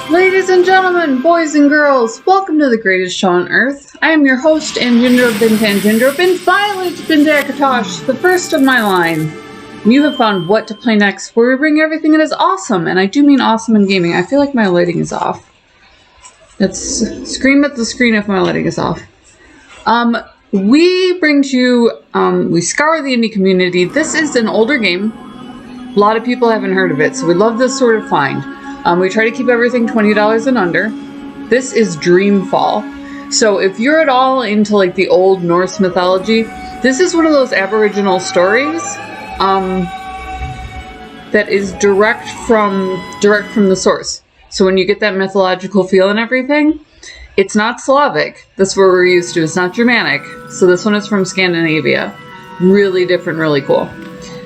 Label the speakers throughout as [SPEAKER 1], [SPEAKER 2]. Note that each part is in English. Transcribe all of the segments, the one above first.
[SPEAKER 1] Ladies and gentlemen, boys and girls, welcome to the greatest show on earth. I am your host and Finally, it's been Akatosh, the first of my line. You have found what to play next, where we bring everything that is awesome, and I do mean awesome in gaming. I feel like my lighting is off. Let's scream at the screen if my lighting is off. We bring to you, we scour the indie community. This is an older game. A lot of people haven't heard of it, so we love this sort of find. We try to keep everything $20 and under. This is Dreamfall. So if you're at all into like the old Norse mythology, this is one of those Aboriginal stories that is direct from the source. So when you get that mythological feel and everything, it's not Slavic. That's what we're used to. It's not Germanic. So this one is from Scandinavia. Really different, really cool.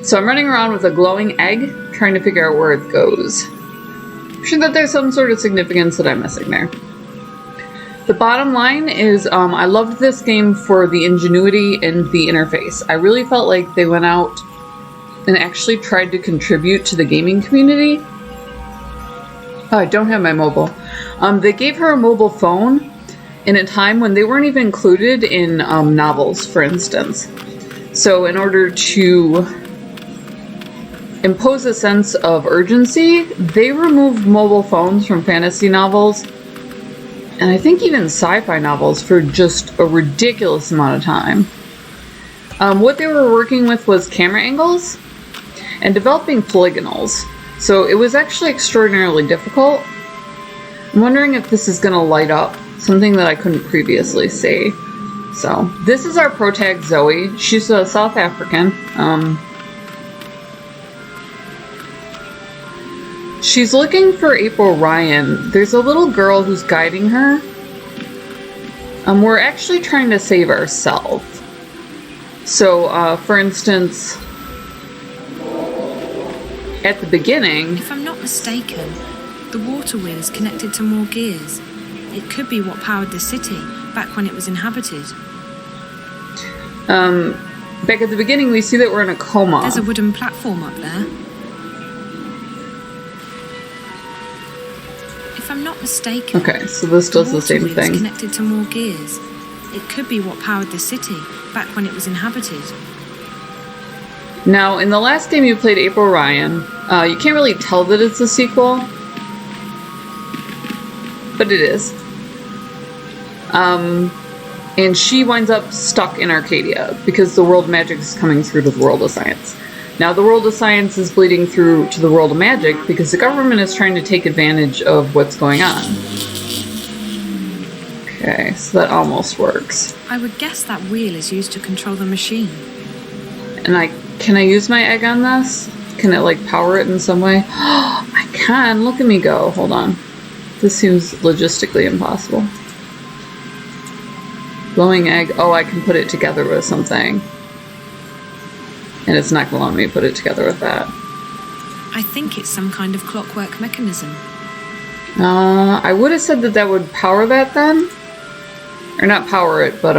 [SPEAKER 1] So I'm running around with a glowing egg, trying to figure out where it goes. I'm sure that there's some sort of significance that I'm missing there. The bottom line is I loved this game for the ingenuity and the interface. I really felt like they went out and actually tried to contribute to the gaming community. Oh, I don't have my mobile. They gave her a mobile phone in a time when they weren't even included in novels, for instance. So in order to impose a sense of urgency, they removed mobile phones from fantasy novels, and I think even sci-fi novels, for just a ridiculous amount of time. What they were working with was camera angles and developing polygonals, so it was actually extraordinarily difficult. I'm wondering if this is going to light up, something that I couldn't previously see. So, this is our pro tag, Zoe. She's a South African. She's looking for April Ryan. There's a little girl who's guiding her. We're actually trying to save ourselves. So, for instance, at the beginning...
[SPEAKER 2] If I'm not mistaken, the water wheel is connected to more gears. It could be what powered the city back when it was inhabited.
[SPEAKER 1] Back at the beginning, we see that we're in a coma.
[SPEAKER 2] There's a wooden platform up there. If I'm not mistaken...
[SPEAKER 1] Okay, so this does the same thing.
[SPEAKER 2] It's connected to more gears. It could be what powered the city back when it was inhabited.
[SPEAKER 1] Now, in the last game you played, April Ryan, you can't really tell that it's a sequel, but it is. And she winds up stuck in Arcadia because the world of magic is coming through to the world of science. Now, the world of science is bleeding through to the world of magic because the government is trying to take advantage of what's going on. Okay, so that almost works.
[SPEAKER 2] I would guess that wheel is used to control the machine.
[SPEAKER 1] And can I use my egg on this? Can it, like, power it in some way? Oh, I can! Look at me go. Hold on. This seems logistically impossible. Glowing egg. Oh, I can put it together with something. And it's not going to let me put it together with that.
[SPEAKER 2] I think it's some kind of clockwork mechanism.
[SPEAKER 1] I would have said that would power that then. Or not power it, but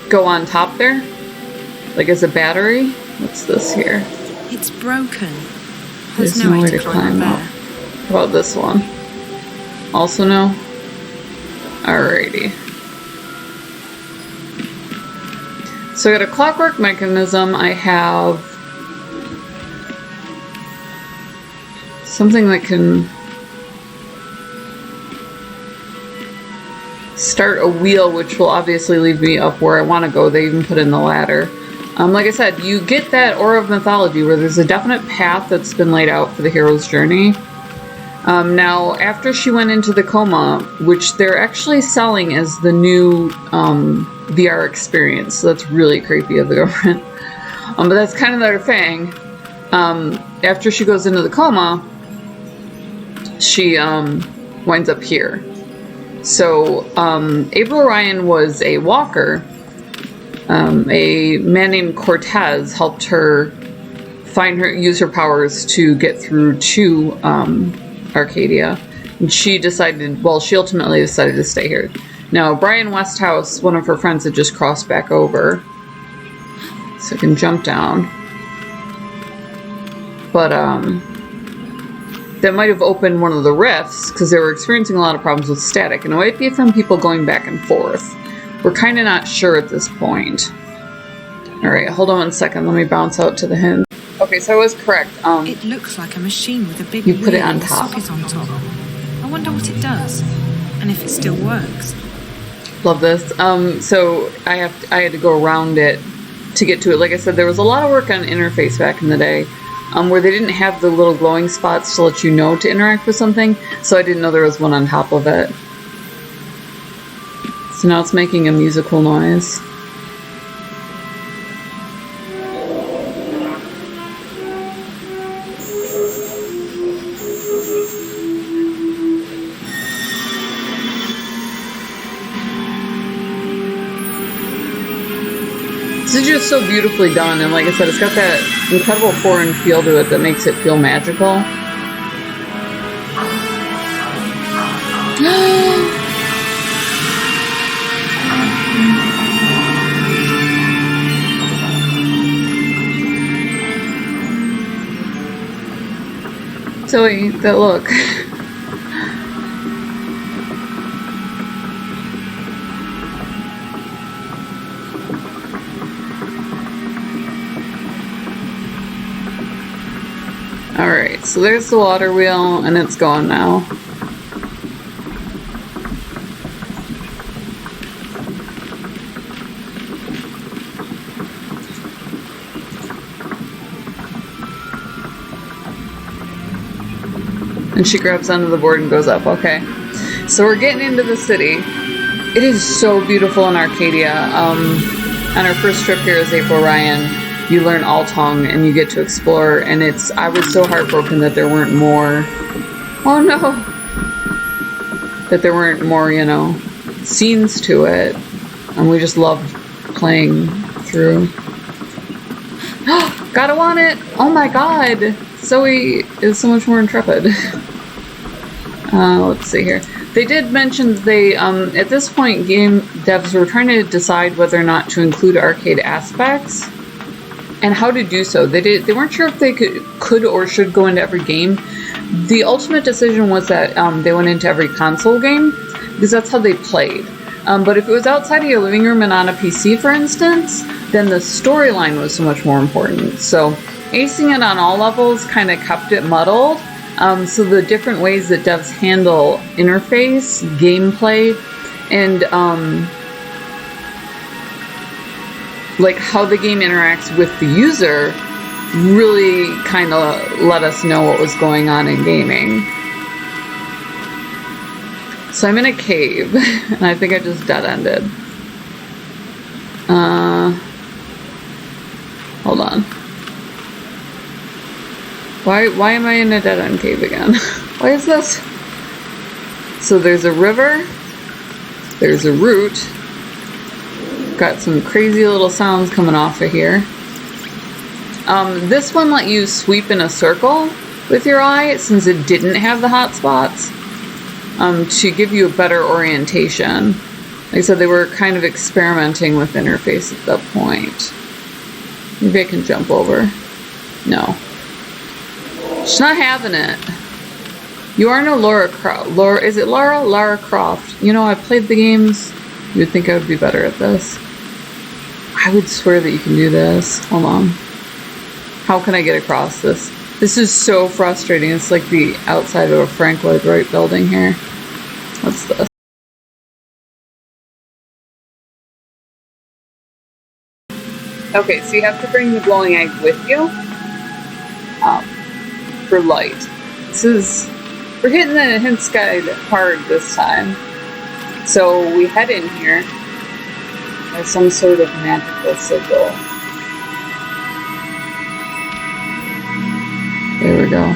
[SPEAKER 1] go on top there. Like as a battery. What's this here?
[SPEAKER 2] It's broken.
[SPEAKER 1] There's no way to climb up. How about this one? Also no? Alrighty. So I got a clockwork mechanism. I have something that can start a wheel, which will obviously lead me up where I want to go. They even put in the ladder. Like I said, you get that aura of mythology where there's a definite path that's been laid out for the hero's journey. Now, after she went into the coma, which they're actually selling as the new VR experience, so that's really creepy of the government. But that's kind of their thing. After she goes into the coma, she winds up here. So, April Ryan was a walker. A man named Cortez helped her use her powers to get through to Arcadia. And she ultimately decided to stay here. Now, Brian Westhouse, one of her friends, had just crossed back over. So I can jump down. But that might have opened one of the rifts because they were experiencing a lot of problems with static, and it might be from people going back and forth. We're kind of not sure at this point. Alright, hold on 1 second. Let me bounce out to the hint. Okay, so I was correct.
[SPEAKER 2] It looks like a machine with a big
[SPEAKER 1] you put it
[SPEAKER 2] wheel
[SPEAKER 1] on
[SPEAKER 2] and a
[SPEAKER 1] top.
[SPEAKER 2] socket on top. I wonder what it does, and if it still works.
[SPEAKER 1] Love this. So I had to go around it to get to it. Like I said, there was a lot of work on interface back in the day, where they didn't have the little glowing spots to let you know to interact with something, so I didn't know there was one on top of it. So now it's making a musical noise. This is just so beautifully done, and like I said, it's got that incredible foreign feel to it that makes it feel magical. Zoe, that look. Alright, so there's the water wheel, and it's gone now. And she grabs onto the board and goes up, okay. So we're getting into the city. It is so beautiful in Arcadia. On our first trip here as April Ryan, you learn all tongue and you get to explore, and I was so heartbroken that there weren't more, oh no, that there weren't more, you know, scenes to it, and we just loved playing through. Gotta want it! Oh my god! Zoe is so much more intrepid. Let's see here. They did mention they, at this point, game devs were trying to decide whether or not to include arcade aspects and how to do so. They weren't sure if they could or should go into every game. The ultimate decision was that they went into every console game because that's how they played. But if it was outside of your living room and on a PC, for instance, then the storyline was so much more important. So acing it on all levels kind of kept it muddled. So the different ways that devs handle interface, gameplay, and like how the game interacts with the user really kind of let us know what was going on in gaming. So I'm in a cave, and I think I just dead-ended. Hold on. Why am I in a dead-end cave again? Why is this? So there's a river, there's a root, got some crazy little sounds coming off of here. This one let you sweep in a circle with your eye since it didn't have the hot spots, to give you a better orientation. Like I said, they were kind of experimenting with interface at that point. Maybe I can jump over. No. She's not having it. You are no Lara Croft. Is it Lara? Lara Croft. You know, I played the games. You would think I would be better at this. I would swear that you can do this. Hold on. How can I get across this? This is so frustrating. It's like the outside of a Frank Lloyd Wright building here. What's this? Okay, so you have to bring the glowing egg with you. For light. We're hitting the hints guide hard this time. So we head in here by some sort of magical sigil. There we go.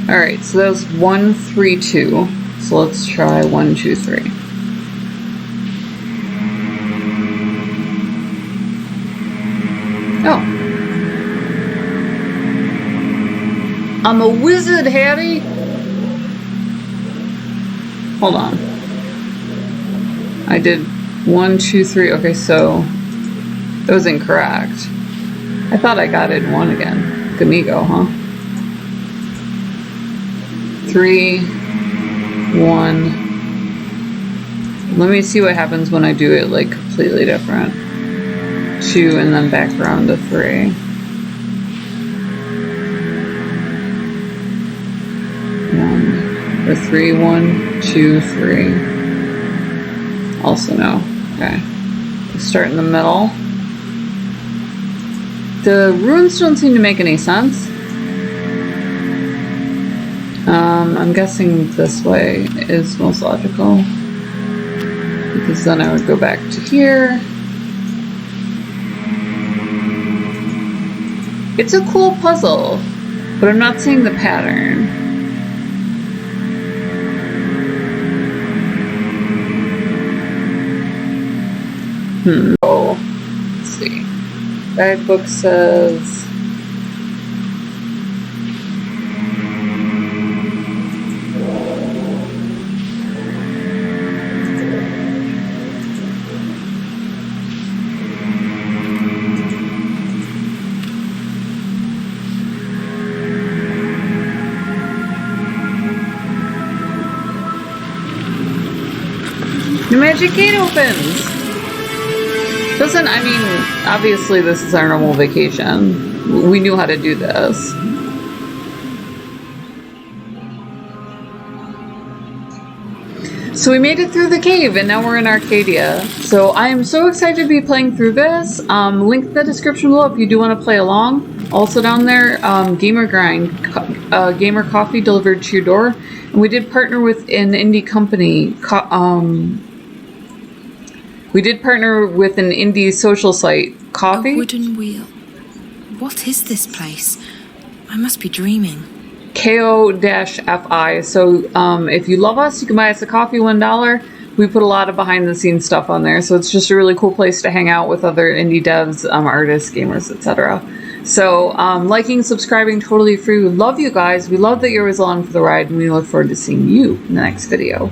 [SPEAKER 1] Alright, so that was 132. So let's try 1, 2, 3. Oh. I'm a wizard, Harry! Hold on. I did 1, 2, 3. Okay, so that was incorrect. I thought I got it in 1 again. Look at me go, huh? 3, 1. Let me see what happens when I do it like completely different. 2 and then back around to 3. 1 or 3, 1, 2, 3. Also no. Okay. Start in the middle. The runes don't seem to make any sense. I'm guessing this way is most logical. Because then I would go back to here. It's a cool puzzle, but I'm not seeing the pattern. Oh, let's see. Guidebook says the magic gate opens. Doesn't, I mean, obviously this is our normal vacation. We knew how to do this. So we made it through the cave and now we're in Arcadia. So I am so excited to be playing through this. Link in the description below if you do want to play along. Also down there, Gamer Grind, gamer coffee delivered to your door. And we did partner with an indie company. We did partner with an indie social site, Coffee.
[SPEAKER 2] A wooden wheel. What is this place? I must be dreaming.
[SPEAKER 1] KO-FI. So if you love us, you can buy us a coffee, $1. We put a lot of behind the scenes stuff on there. So it's just a really cool place to hang out with other indie devs, artists, gamers, etc. So liking, subscribing, totally free. We love you guys. We love that you're always along for the ride. And we look forward to seeing you in the next video.